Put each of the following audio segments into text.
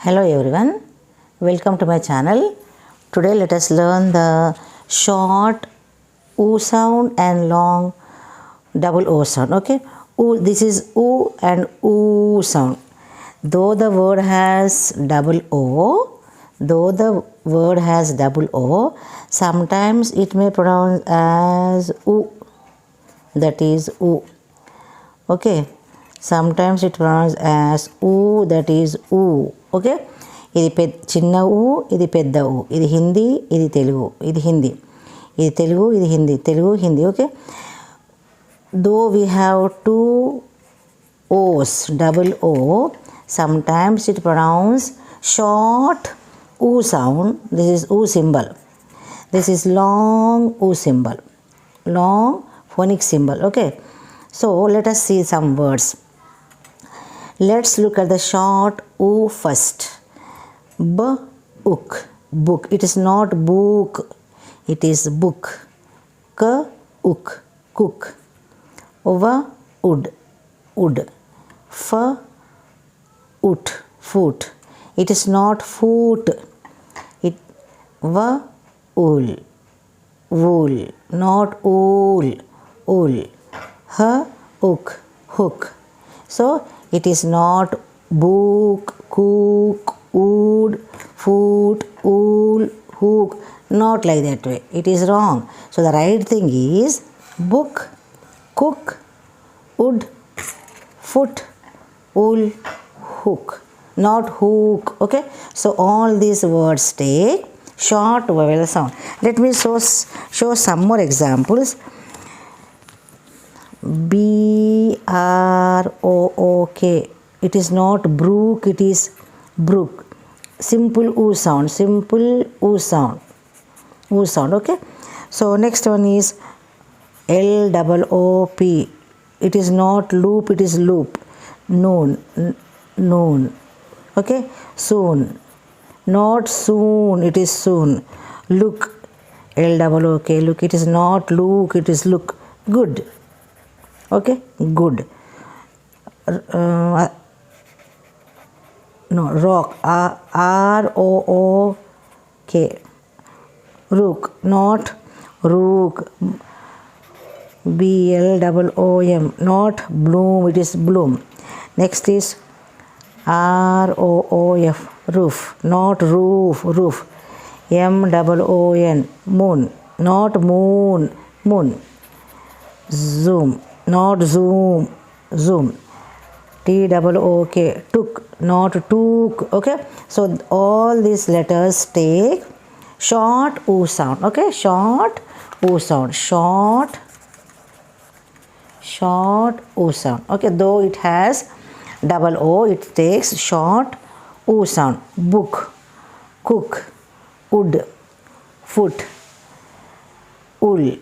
Hello everyone, welcome to my channel. Today let us learn the short oo sound and long double o sound. Okay, oo, this is oo and oo sound. Though the word has double o, sometimes it may pronounce as oo, that is oo. Okay, sometimes it pronounced as oo, that is oo. Okay, ఇది చిన్న ఊ, ఇది పెద్ద ఊ, ఇది హిందీ, ఇది తెలుగు, ఇది హిందీ, ఇది తెలుగు, ఇది Hindi, Telugu, Hindi. Okay, though we have two ఓస్, double O, sometimes it pronounce short oo sound. This is oo symbol. This is long oo symbol, long phonic symbol. Okay, so let us see some words. Let's look at the short oo first. Book, book. It is not book, it is book. Cook, cook. Wood, wood. Foot, foot. It is not foot. It wool, wool, not wool, wool. Hook, hook. So it is not book, cook, wood, foot, wool, hook. Not like that way. It is wrong. So the right thing is book, cook, wood, foot, wool, hook. Not hook. Okay. So all these words take short vowel sound. Let me show some more examples. Brook. It is not brook, it is brook. Simple oo sound, simple oo sound, oo sound. Okay, so next one is loop. It is not loop, it is loop. Noon, noon. Okay, soon, not soon, it is soon. Look, look, look. It is not look, it is look. Good. Okay, good. No, rock, rook. Rook, not rook. Bloom, not bloom, it is bloom. Next is roof, roof, not roof, roof. moon, moon, not moon, moon. Zoom, not zoom, zoom. Took, took, not took. Okay, so all these letters take short oo sound. Okay, short oo sound, short oo sound. Okay, though it has double o, it takes short oo sound. Book, cook, wood, foot, wool,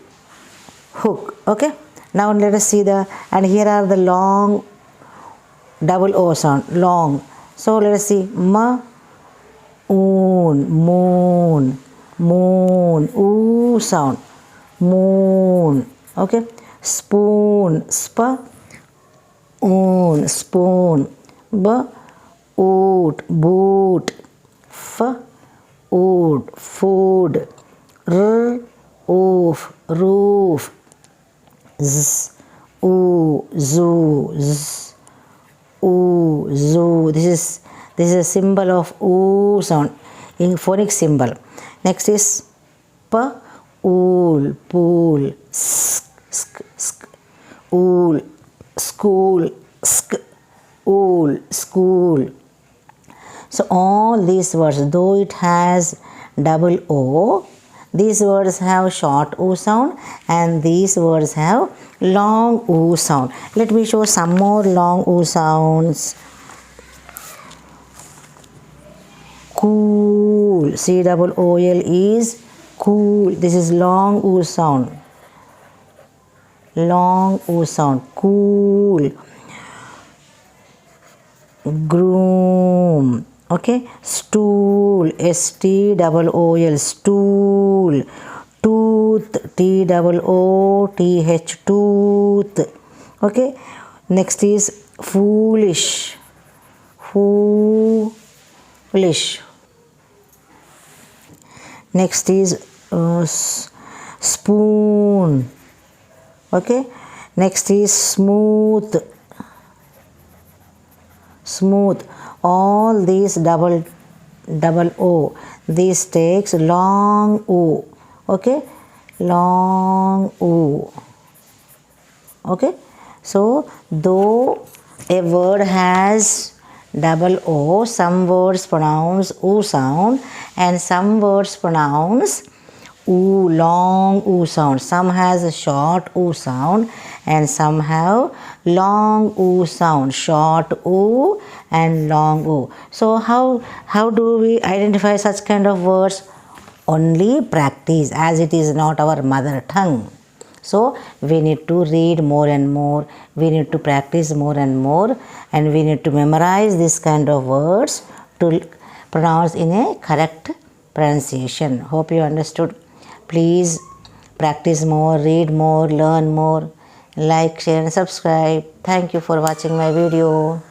hook. Okay, now let us see and here are the long double o sound, long. So let us see moon, moon, moon, oo sound, moon. Okay, spoon, spoon, spoon. Boot, boot. Food, food. Roof, roof. Zoo, oo, zoo. This is a symbol of oo sound in phonic symbol. Next is pool, pool. Wool, school, wool, school. So all these words, though it has double o, these words have short oo sound and these words have long oo sound. Let me show some more long oo sounds. Cool, cool is cool. This is long oo sound, long oo sound, cool. Groom. Okay, stool, stool, stool. Tooth, tooth, tooth. Okay, next is foolish, English. Next is spoon. Okay. Next is smooth. Smooth. All these double O. This takes long O. Okay. Long O. Okay. So though a word has double O, some words pronounce O sound and some words pronounce oo, long oo sound. Some has a short oo sound and some have long oo sound, short oo and long oo. So how do we identify such kind of words? Only practice, as it is not our mother tongue. So we need to read more and more, we need to practice more and more, and we need to memorize this kind of words to pronounce in a correct pronunciation. Hope you understood. Please practice more, read more, learn more, like, share and subscribe. Thank you for watching my video.